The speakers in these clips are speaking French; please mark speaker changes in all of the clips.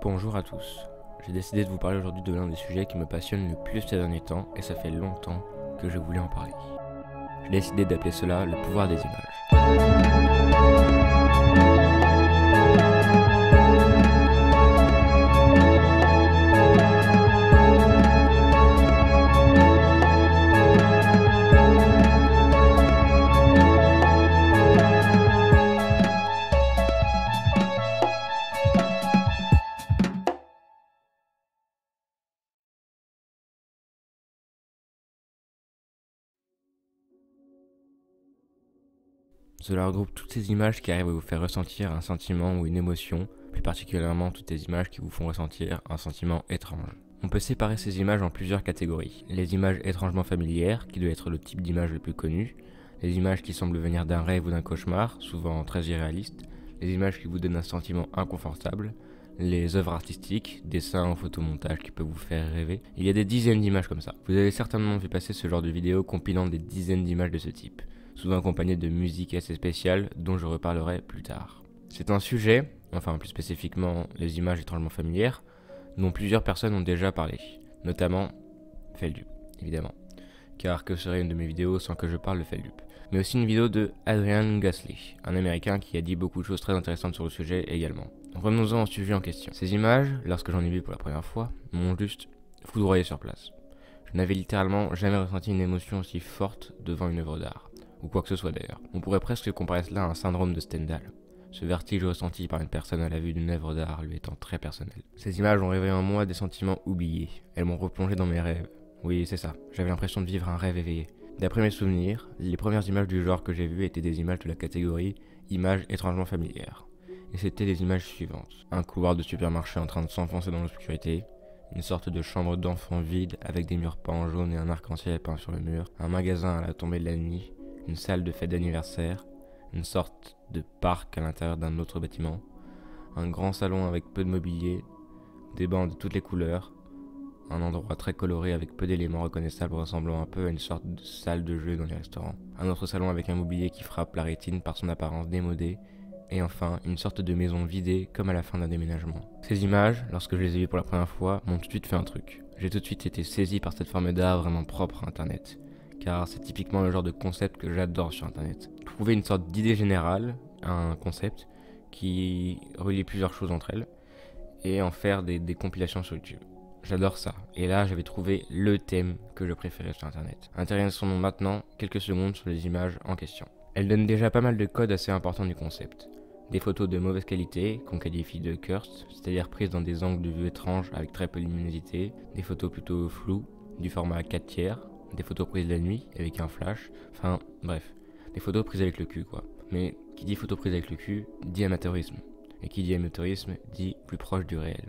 Speaker 1: Bonjour à tous, j'ai décidé de vous parler aujourd'hui de l'un des sujets qui me passionne le plus ces derniers temps et ça fait longtemps que je voulais en parler. J'ai décidé d'appeler cela le pouvoir des images. Cela regroupe toutes ces images qui arrivent à vous faire ressentir un sentiment ou une émotion, plus particulièrement toutes les images qui vous font ressentir un sentiment étrange. On peut séparer ces images en plusieurs catégories. Les images étrangement familières, qui doit être le type d'image le plus connu, les images qui semblent venir d'un rêve ou d'un cauchemar, souvent très irréalistes, les images qui vous donnent un sentiment inconfortable, les œuvres artistiques, dessins ou photomontages qui peuvent vous faire rêver. Il y a des dizaines d'images comme ça. Vous avez certainement vu passer ce genre de vidéo compilant des dizaines d'images de ce type, souvent accompagné de musique assez spéciale dont je reparlerai plus tard. C'est un sujet, enfin plus spécifiquement les images étrangement familières, dont plusieurs personnes ont déjà parlé, notamment Feldup, évidemment, car que serait une de mes vidéos sans que je parle de Feldup, mais aussi une vidéo de Adrian Gasly, un américain qui a dit beaucoup de choses très intéressantes sur le sujet également. Revenons-en au sujet en question. Ces images, lorsque j'en ai vu pour la première fois, m'ont juste foudroyé sur place. Je n'avais littéralement jamais ressenti une émotion aussi forte devant une œuvre d'art, ou quoi que ce soit d'ailleurs. On pourrait presque comparer cela à un syndrome de Stendhal, ce vertige ressenti par une personne à la vue d'une œuvre d'art lui étant très personnelle. Ces images ont réveillé en moi des sentiments oubliés, elles m'ont replongé dans mes rêves. Oui, c'est ça, j'avais l'impression de vivre un rêve éveillé. D'après mes souvenirs, les premières images du genre que j'ai vues étaient des images de la catégorie images étrangement familières. Et c'était les images suivantes. Un couloir de supermarché en train de s'enfoncer dans l'obscurité, une sorte de chambre d'enfant vide avec des murs peints en jaune et un arc-en-ciel peint sur le mur, un magasin à la tombée de la nuit, une salle de fête d'anniversaire, une sorte de parc à l'intérieur d'un autre bâtiment, un grand salon avec peu de mobilier, des bancs de toutes les couleurs, un endroit très coloré avec peu d'éléments reconnaissables ressemblant un peu à une sorte de salle de jeu dans les restaurants, un autre salon avec un mobilier qui frappe la rétine par son apparence démodée, et enfin une sorte de maison vidée comme à la fin d'un déménagement. Ces images, lorsque je les ai vues pour la première fois, m'ont tout de suite fait un truc. J'ai tout de suite été saisi par cette forme d'art vraiment propre à Internet, car c'est typiquement le genre de concept que j'adore sur Internet. Trouver une sorte d'idée générale, un concept, qui relie plusieurs choses entre elles, et en faire des compilations sur YouTube. J'adore ça, et là j'avais trouvé le thème que je préférais sur Internet. Intéressons-nous maintenant quelques secondes sur les images en question. Elles donnent déjà pas mal de codes assez importants du concept. Des photos de mauvaise qualité, qu'on qualifie de cursed, c'est-à-dire prises dans des angles de vue étranges avec très peu de luminosité, des photos plutôt floues, du format 4/3, des photos prises la nuit avec un flash, enfin bref, des photos prises avec le cul quoi. Mais qui dit photo prise avec le cul, dit amateurisme. Et qui dit amateurisme, dit plus proche du réel.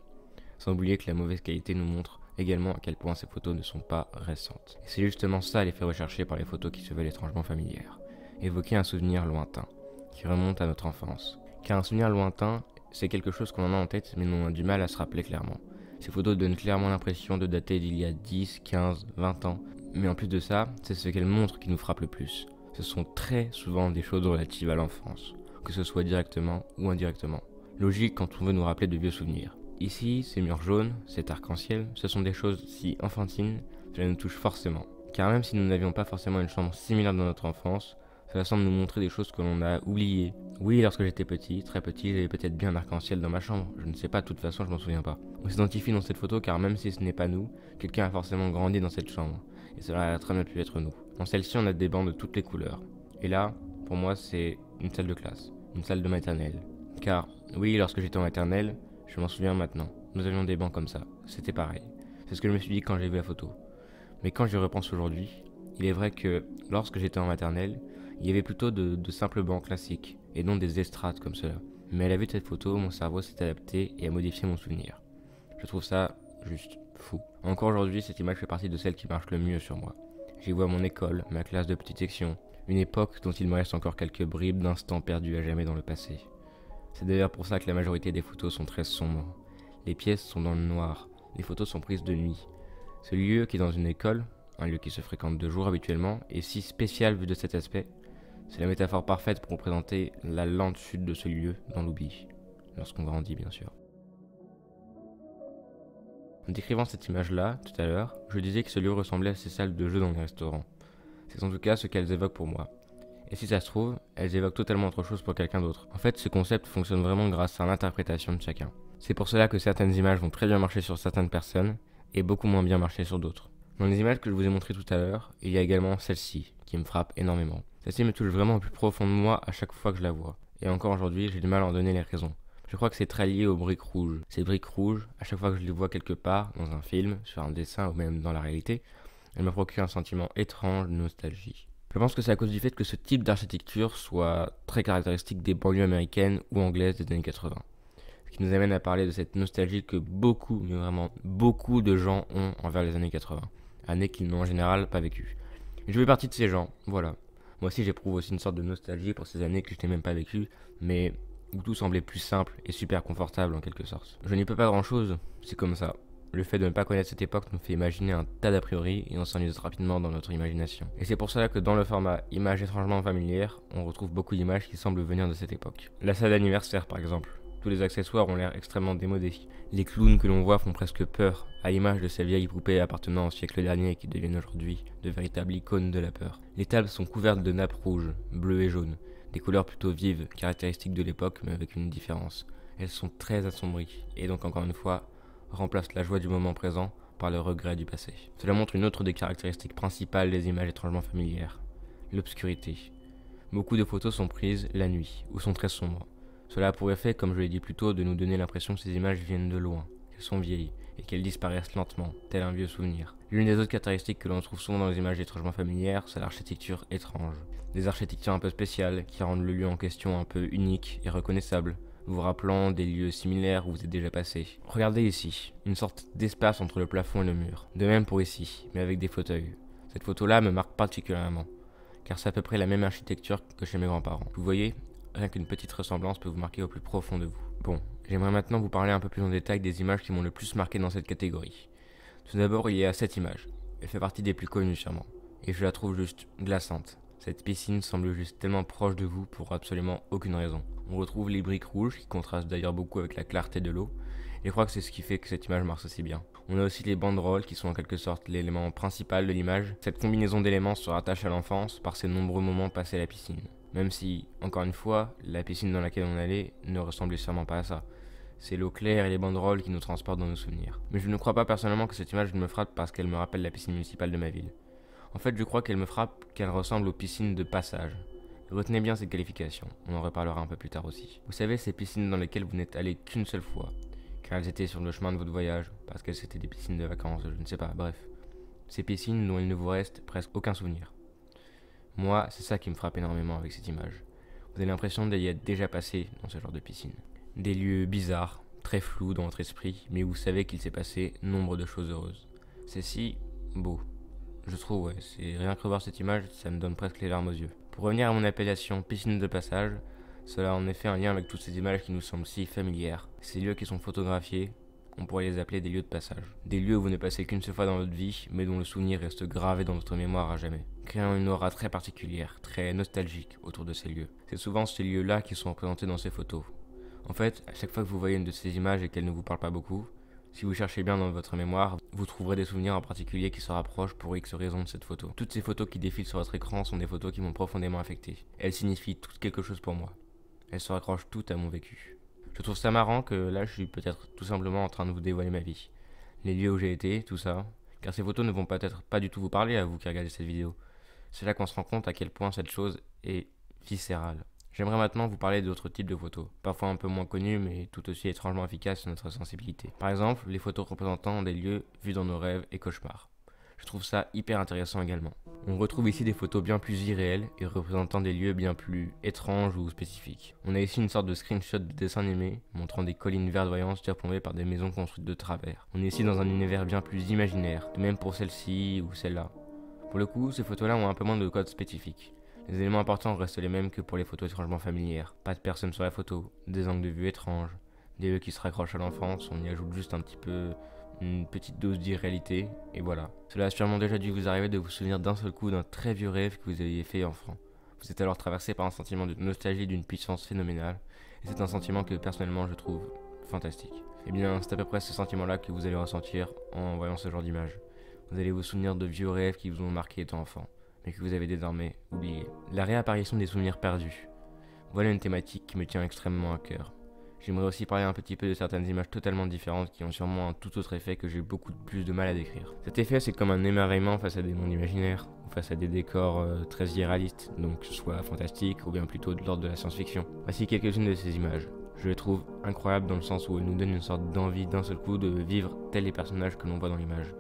Speaker 1: Sans oublier que la mauvaise qualité nous montre également à quel point ces photos ne sont pas récentes. Et c'est justement ça l'effet recherché par les photos qui se veulent étrangement familières. Évoquer un souvenir lointain, qui remonte à notre enfance. Car un souvenir lointain, c'est quelque chose qu'on en a en tête mais on a du mal à se rappeler clairement. Ces photos donnent clairement l'impression de dater d'il y a 10, 15, 20 ans. Mais en plus de ça, c'est ce qu'elles montrent qui nous frappe le plus. Ce sont très souvent des choses relatives à l'enfance, que ce soit directement ou indirectement. Logique quand on veut nous rappeler de vieux souvenirs. Ici, ces murs jaunes, cet arc-en-ciel, ce sont des choses si enfantines, cela nous touche forcément. Car même si nous n'avions pas forcément une chambre similaire dans notre enfance, cela semble nous montrer des choses que l'on a oubliées. Oui, lorsque j'étais petit, très petit, j'avais peut-être bien un arc-en-ciel dans ma chambre, je ne sais pas, de toute façon je m'en souviens pas. On s'identifie dans cette photo car même si ce n'est pas nous, quelqu'un a forcément grandi dans cette chambre, et cela a très bien pu être nous. Dans celle-ci on a des bancs de toutes les couleurs, et là, pour moi c'est une salle de classe, une salle de maternelle. Car, oui, lorsque j'étais en maternelle, je m'en souviens maintenant, nous avions des bancs comme ça, c'était pareil. C'est ce que je me suis dit quand j'ai vu la photo. Mais quand j'y repense aujourd'hui, il est vrai que lorsque j'étais en maternelle, il y avait plutôt de simples bancs classiques, et non des estrades comme cela. Mais à la vue de cette photo, mon cerveau s'est adapté et a modifié mon souvenir. Je trouve ça juste fou. Encore aujourd'hui, cette image fait partie de celles qui marchent le mieux sur moi. J'y vois mon école, ma classe de petite section, une époque dont il me reste encore quelques bribes d'instants perdus à jamais dans le passé. C'est d'ailleurs pour ça que la majorité des photos sont très sombres. Les pièces sont dans le noir, les photos sont prises de nuit. Ce lieu qui est dans une école, un lieu qui se fréquente de jour habituellement, est si spécial vu de cet aspect. C'est la métaphore parfaite pour représenter la lente chute de ce lieu dans l'oubli, lorsqu'on grandit bien sûr. En décrivant cette image-là, tout à l'heure, je disais que ce lieu ressemblait à ces salles de jeux dans les restaurants. C'est en tout cas ce qu'elles évoquent pour moi. Et si ça se trouve, elles évoquent totalement autre chose pour quelqu'un d'autre. En fait, ce concept fonctionne vraiment grâce à l'interprétation de chacun. C'est pour cela que certaines images vont très bien marcher sur certaines personnes et beaucoup moins bien marcher sur d'autres. Dans les images que je vous ai montrées tout à l'heure, il y a également celle-ci, qui me frappe énormément. Celle-ci me touche vraiment au plus profond de moi à chaque fois que je la vois. Et encore aujourd'hui, j'ai du mal à en donner les raisons. Je crois que c'est très lié aux briques rouges. Ces briques rouges, à chaque fois que je les vois quelque part, dans un film, sur un dessin ou même dans la réalité, elles me procurent un sentiment étrange de nostalgie. Je pense que c'est à cause du fait que ce type d'architecture soit très caractéristique des banlieues américaines ou anglaises des années 80. Ce qui nous amène à parler de cette nostalgie que beaucoup, mais vraiment beaucoup de gens ont envers les années 80. Années qu'ils n'ont en général pas vécues. Et je fais partie de ces gens, voilà. Moi aussi j'éprouve aussi une sorte de nostalgie pour ces années que je n'ai même pas vécues, mais où tout semblait plus simple et super confortable en quelque sorte. Je n'y peux pas grand chose, c'est comme ça. Le fait de ne pas connaître cette époque nous fait imaginer un tas d'a priori et on s'enlise rapidement dans notre imagination. Et c'est pour cela que dans le format images étrangement familières, on retrouve beaucoup d'images qui semblent venir de cette époque. La salle d'anniversaire par exemple. Tous les accessoires ont l'air extrêmement démodés. Les clowns que l'on voit font presque peur, à l'image de ces vieilles poupées appartenant au siècle dernier qui deviennent aujourd'hui de véritables icônes de la peur. Les tables sont couvertes de nappes rouges, bleues et jaunes, des couleurs plutôt vives, caractéristiques de l'époque mais avec une différence. Elles sont très assombries, et donc encore une fois, remplacent la joie du moment présent par le regret du passé. Cela montre une autre des caractéristiques principales des images étrangement familières, l'obscurité. Beaucoup de photos sont prises la nuit, ou sont très sombres. Cela a pour effet, comme je l'ai dit plus tôt, de nous donner l'impression que ces images viennent de loin, qu'elles sont vieilles, et qu'elles disparaissent lentement, tel un vieux souvenir. L'une des autres caractéristiques que l'on trouve souvent dans les images étrangement familières, c'est l'architecture étrange. Des architectures un peu spéciales, qui rendent le lieu en question un peu unique et reconnaissable, vous rappelant des lieux similaires où vous êtes déjà passé. Regardez ici, une sorte d'espace entre le plafond et le mur. De même pour ici, mais avec des fauteuils. Cette photo-là me marque particulièrement, car c'est à peu près la même architecture que chez mes grands-parents. Vous voyez, rien qu'une petite ressemblance peut vous marquer au plus profond de vous. Bon, j'aimerais maintenant vous parler un peu plus en détail des images qui m'ont le plus marqué dans cette catégorie. Tout d'abord, il y a cette image. Elle fait partie des plus connues sûrement, et je la trouve juste glaçante. Cette piscine semble juste tellement proche de vous pour absolument aucune raison. On retrouve les briques rouges qui contrastent d'ailleurs beaucoup avec la clarté de l'eau, et je crois que c'est ce qui fait que cette image marche aussi bien. On a aussi les banderoles qui sont en quelque sorte l'élément principal de l'image. Cette combinaison d'éléments se rattache à l'enfance par ces nombreux moments passés à la piscine. Même si, encore une fois, la piscine dans laquelle on allait ne ressemblait sûrement pas à ça. C'est l'eau claire et les banderoles qui nous transportent dans nos souvenirs. Mais je ne crois pas personnellement que cette image me frappe parce qu'elle me rappelle la piscine municipale de ma ville. En fait, je crois qu'elle me frappe qu'elle ressemble aux piscines de passage. Retenez bien cette qualification, on en reparlera un peu plus tard aussi. Vous savez, ces piscines dans lesquelles vous n'êtes allé qu'une seule fois, car elles étaient sur le chemin de votre voyage, parce qu'elles étaient des piscines de vacances, je ne sais pas, bref. Ces piscines dont il ne vous reste presque aucun souvenir. Moi, c'est ça qui me frappe énormément avec cette image. Vous avez l'impression d'y être déjà passé dans ce genre de piscine. Des lieux bizarres, très flous dans votre esprit, mais vous savez qu'il s'est passé nombre de choses heureuses. C'est si beau. Je trouve, ouais, c'est rien que revoir cette image, ça me donne presque les larmes aux yeux. Pour revenir à mon appellation piscine de passage, cela a en effet un lien avec toutes ces images qui nous semblent si familières. Ces lieux qui sont photographiés, on pourrait les appeler des lieux de passage. Des lieux où vous ne passez qu'une seule fois dans votre vie, mais dont le souvenir reste gravé dans votre mémoire à jamais, créant une aura très particulière, très nostalgique autour de ces lieux. C'est souvent ces lieux-là qui sont représentés dans ces photos. En fait, à chaque fois que vous voyez une de ces images et qu'elle ne vous parle pas beaucoup, si vous cherchez bien dans votre mémoire, vous trouverez des souvenirs en particulier qui se rapprochent pour X raison de cette photo. Toutes ces photos qui défilent sur votre écran sont des photos qui m'ont profondément affecté. Elles signifient toutes quelque chose pour moi. Elles se raccrochent toutes à mon vécu. Je trouve ça marrant que là je suis peut-être tout simplement en train de vous dévoiler ma vie. Les lieux où j'ai été, tout ça. Car ces photos ne vont peut-être pas du tout vous parler à vous qui regardez cette vidéo. C'est là qu'on se rend compte à quel point cette chose est viscérale. J'aimerais maintenant vous parler d'autres types de photos, parfois un peu moins connus mais tout aussi étrangement efficaces sur notre sensibilité. Par exemple, les photos représentant des lieux vus dans nos rêves et cauchemars. Je trouve ça hyper intéressant également. On retrouve ici des photos bien plus irréelles et représentant des lieux bien plus étranges ou spécifiques. On a ici une sorte de screenshot de dessin animé montrant des collines verdoyantes surplombées par des maisons construites de travers. On est ici dans un univers bien plus imaginaire, de même pour celle-ci ou celle-là. Pour le coup, ces photos-là ont un peu moins de codes spécifiques. Les éléments importants restent les mêmes que pour les photos étrangement familières. Pas de personnes sur la photo, des angles de vue étranges, des lieux qui se raccrochent à l'enfance, on y ajoute juste un petit peu une petite dose d'irréalité, et voilà. Cela a sûrement déjà dû vous arriver de vous souvenir d'un seul coup d'un très vieux rêve que vous aviez fait enfant. Vous êtes alors traversé par un sentiment de nostalgie d'une puissance phénoménale, et c'est un sentiment que personnellement je trouve fantastique. Et bien, c'est à peu près ce sentiment-là que vous allez ressentir en voyant ce genre d'image. Vous allez vous souvenir de vieux rêves qui vous ont marqué étant enfant, mais que vous avez désormais oubliés. La réapparition des souvenirs perdus. Voilà une thématique qui me tient extrêmement à cœur. J'aimerais aussi parler un petit peu de certaines images totalement différentes qui ont sûrement un tout autre effet que j'ai beaucoup plus de mal à décrire. Cet effet, c'est comme un émerveillement face à des mondes imaginaires, ou face à des décors très irréalistes, donc soit fantastiques ou bien plutôt de l'ordre de la science-fiction. Voici quelques-unes de ces images. Je les trouve incroyables dans le sens où elles nous donnent une sorte d'envie d'un seul coup de vivre tels les personnages que l'on voit dans l'image.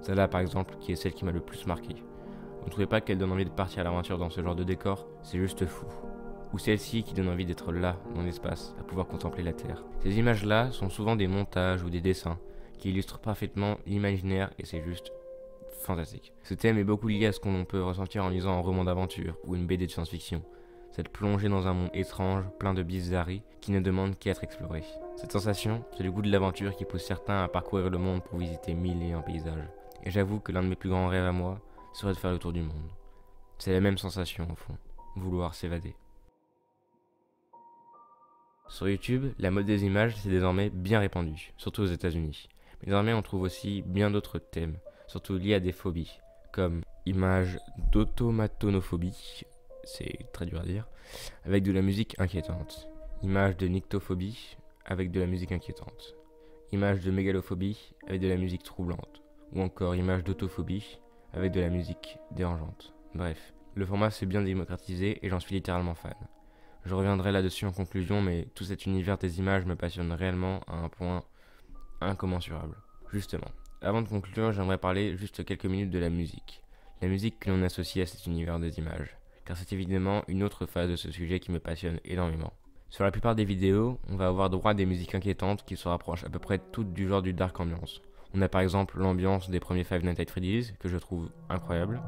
Speaker 1: Celle-là par exemple, qui est celle qui m'a le plus marqué. Vous ne trouvez pas qu'elle donne envie de partir à l'aventure dans ce genre de décor? C'est juste fou. Ou celle-ci qui donne envie d'être là, dans l'espace, à pouvoir contempler la Terre. Ces images-là sont souvent des montages ou des dessins qui illustrent parfaitement l'imaginaire et c'est juste fantastique. Ce thème est beaucoup lié à ce qu'on peut ressentir en lisant un roman d'aventure ou une BD de science-fiction. Cette plongée dans un monde étrange, plein de bizarreries, qui ne demande qu'à être exploré. Cette sensation, c'est le goût de l'aventure qui pousse certains à parcourir le monde pour visiter 1001 paysages. Et j'avoue que l'un de mes plus grands rêves à moi serait de faire le tour du monde. C'est la même sensation au fond, vouloir s'évader. Sur YouTube, la mode des images s'est désormais bien répandue, surtout aux États-Unis. Mais désormais, on trouve aussi bien d'autres thèmes, surtout liés à des phobies, comme images d'automatonophobie, c'est très dur à dire, avec de la musique inquiétante. Images de nyctophobie, avec de la musique inquiétante. Images de mégalophobie, avec de la musique troublante. Ou encore images d'autophobie, avec de la musique dérangeante. Bref, le format s'est bien démocratisé et j'en suis littéralement fan. Je reviendrai là-dessus en conclusion, mais tout cet univers des images me passionne réellement à un point incommensurable. Justement, avant de conclure, j'aimerais parler juste quelques minutes de la musique. La musique que l'on associe à cet univers des images, car c'est évidemment une autre phase de ce sujet qui me passionne énormément. Sur la plupart des vidéos, on va avoir droit à des musiques inquiétantes qui se rapprochent à peu près toutes du genre du dark ambiance. On a par exemple l'ambiance des premiers Five Nights at Freddy's, que je trouve incroyable.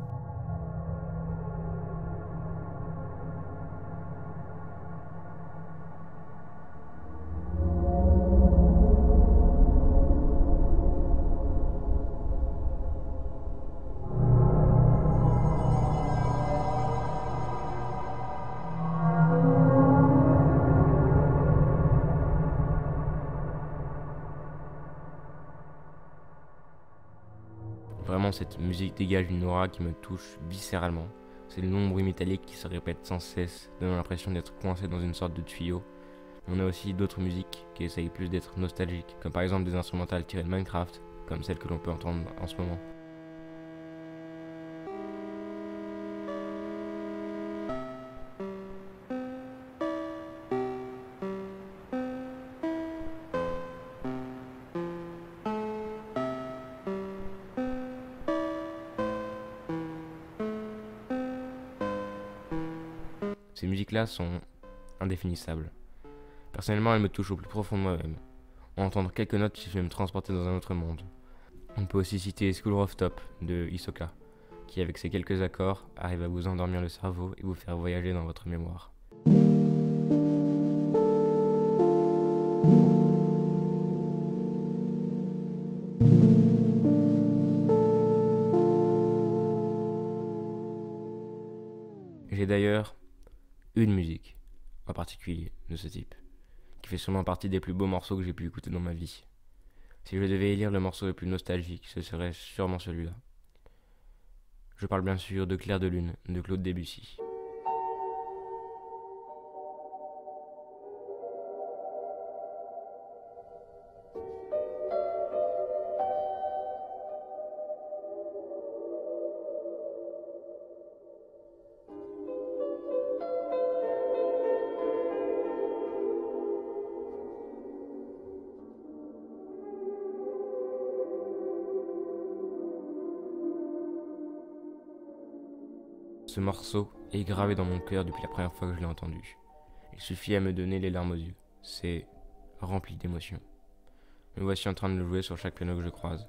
Speaker 1: Vraiment, cette musique dégage une aura qui me touche viscéralement. C'est le long bruit métallique qui se répète sans cesse, donnant l'impression d'être coincé dans une sorte de tuyau. On a aussi d'autres musiques qui essayent plus d'être nostalgiques, comme par exemple des instrumentales tirées de Minecraft, comme celles que l'on peut entendre en ce moment. Ces musiques-là sont indéfinissables. Personnellement, elles me touchent au plus profond de moi-même. Entendre quelques notes suffit à me transporter dans un autre monde. On peut aussi citer School Rooftop de Hisoka, qui avec ses quelques accords arrive à vous endormir le cerveau et vous faire voyager dans votre mémoire. J'ai d'ailleurs une musique en particulier de ce type, qui fait sûrement partie des plus beaux morceaux que j'ai pu écouter dans ma vie. Si je devais élire le morceau le plus nostalgique, ce serait sûrement celui-là. Je parle bien sûr de Clair de Lune de Claude Debussy. Ce morceau est gravé dans mon cœur depuis la première fois que je l'ai entendu. Il suffit à me donner les larmes aux yeux. C'est rempli d'émotions. Me voici en train de le jouer sur chaque piano que je croise.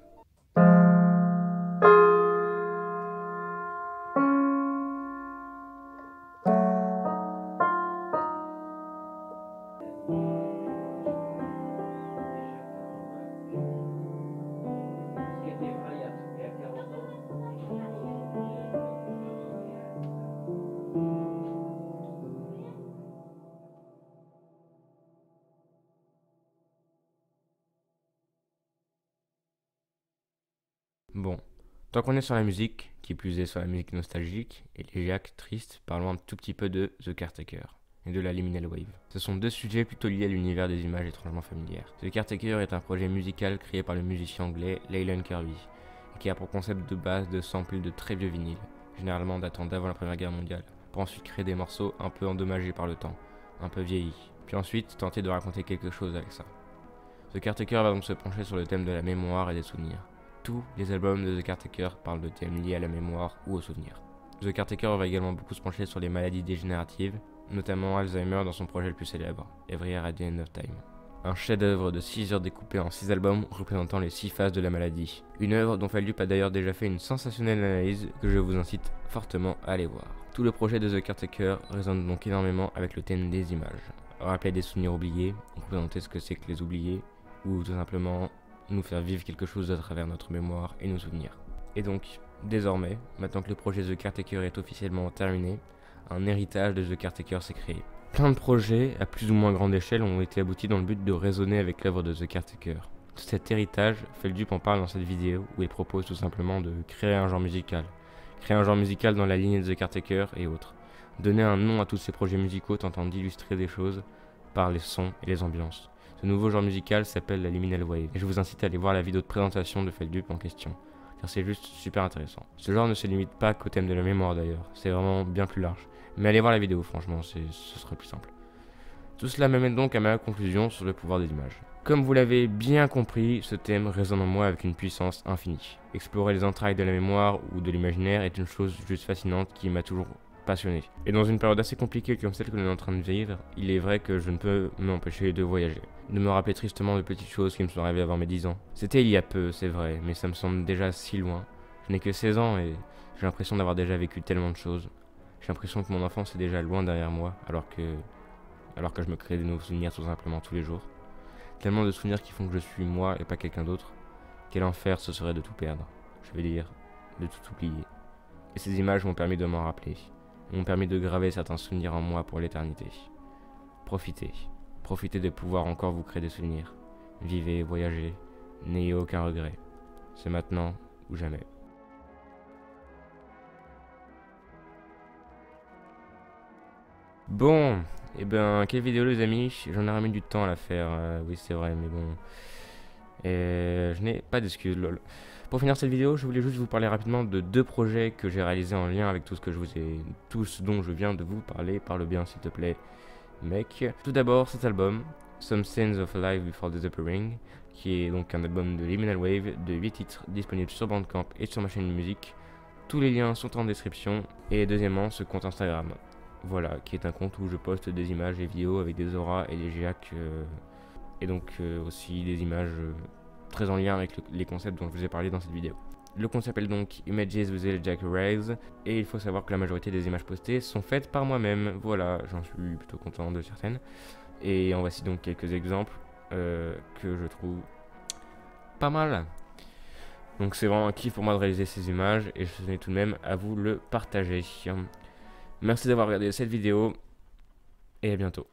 Speaker 1: Bon, tant qu'on est sur la musique, qui plus est sur la musique nostalgique, et les Jacks tristes, parlons un tout petit peu de The Caretaker et de la Liminal Wave. Ce sont deux sujets plutôt liés à l'univers des images étrangement familières. The Caretaker est un projet musical créé par le musicien anglais Leyland Kirby, et qui a pour concept de base de sampler de très vieux vinyles, généralement datant d'avant la Première Guerre mondiale, pour ensuite créer des morceaux un peu endommagés par le temps, un peu vieillis, puis ensuite tenter de raconter quelque chose avec ça. The Caretaker va donc se pencher sur le thème de la mémoire et des souvenirs. Tous les albums de The Caretaker parlent de thèmes liés à la mémoire ou aux souvenirs. The Caretaker va également beaucoup se pencher sur les maladies dégénératives, notamment Alzheimer dans son projet le plus célèbre, Every Year at the End of Time. Un chef-d'œuvre de 6 heures découpé en 6 albums représentant les 6 phases de la maladie. Une œuvre dont Feldup a d'ailleurs déjà fait une sensationnelle analyse que je vous incite fortement à aller voir. Tout le projet de The Caretaker résonne donc énormément avec le thème des images. Rappeler des souvenirs oubliés, représenter ce que c'est que les oublier, ou tout simplement nous faire vivre quelque chose à travers notre mémoire et nos souvenirs. Et donc, désormais, maintenant que le projet The Caretaker est officiellement terminé, un héritage de The Caretaker s'est créé. Plein de projets, à plus ou moins grande échelle, ont été aboutis dans le but de raisonner avec l'œuvre de The Caretaker. De cet héritage, Feldup en parle dans cette vidéo où il propose tout simplement de créer un genre musical. Créer un genre musical dans la lignée de The Caretaker et autres. Donner un nom à tous ces projets musicaux tentant d'illustrer des choses par les sons et les ambiances. Ce nouveau genre musical s'appelle la Liminal Wave, et je vous incite à aller voir la vidéo de présentation de Feldup en question, car c'est juste super intéressant. Ce genre ne se limite pas qu'au thème de la mémoire d'ailleurs, c'est vraiment bien plus large. Mais allez voir la vidéo, franchement, ce serait plus simple. Tout cela m'amène donc à ma conclusion sur le pouvoir des images. Comme vous l'avez bien compris, ce thème résonne en moi avec une puissance infinie. Explorer les entrailles de la mémoire ou de l'imaginaire est une chose juste fascinante qui m'a toujours passionné. Et dans une période assez compliquée comme celle que nous sommes en train de vivre, il est vrai que je ne peux m'empêcher de voyager. De me rappeler tristement de petites choses qui me sont arrivées avant mes 10 ans. C'était il y a peu, c'est vrai, mais ça me semble déjà si loin. Je n'ai que 16 ans et j'ai l'impression d'avoir déjà vécu tellement de choses. J'ai l'impression que mon enfance est déjà loin derrière moi, alors que je me crée de nouveaux souvenirs tout simplement tous les jours. Tellement de souvenirs qui font que je suis moi et pas quelqu'un d'autre. Quel enfer ce serait de tout perdre. Je veux dire, de tout oublier. Et ces images m'ont permis de m'en rappeler. M'ont permis de graver certains souvenirs en moi pour l'éternité. Profitez. Profitez de pouvoir encore vous créer des souvenirs. Vivez, voyagez. N'ayez aucun regret. C'est maintenant ou jamais. Bon, et ben, quelle vidéo les amis, j'en ai remis du temps à la faire, oui c'est vrai, mais bon, et je n'ai pas d'excuses, lol. Pour finir cette vidéo, je voulais juste vous parler rapidement de 2 projets que j'ai réalisés en lien avec tout ce dont je viens de vous parler, parle bien s'il te plaît, mec. Tout d'abord, cet album, Some Scenes of a Life Before Disappearing, qui est donc un album de Liminal Wave de 8 titres disponible sur Bandcamp et sur ma chaîne de musique. Tous les liens sont en description, et deuxièmement, ce compte Instagram. Voilà, qui est un compte où je poste des images et vidéos avec des auras et des GIAC, et donc aussi des images très en lien avec les concepts dont je vous ai parlé dans cette vidéo. Le compte s'appelle donc Images with the Jack Rays, et il faut savoir que la majorité des images postées sont faites par moi-même. Voilà, j'en suis plutôt content de certaines. Et en voici donc quelques exemples que je trouve pas mal. Donc c'est vraiment un kiff pour moi de réaliser ces images, et je tenais tout de même à vous le partager. Merci d'avoir regardé cette vidéo, et à bientôt.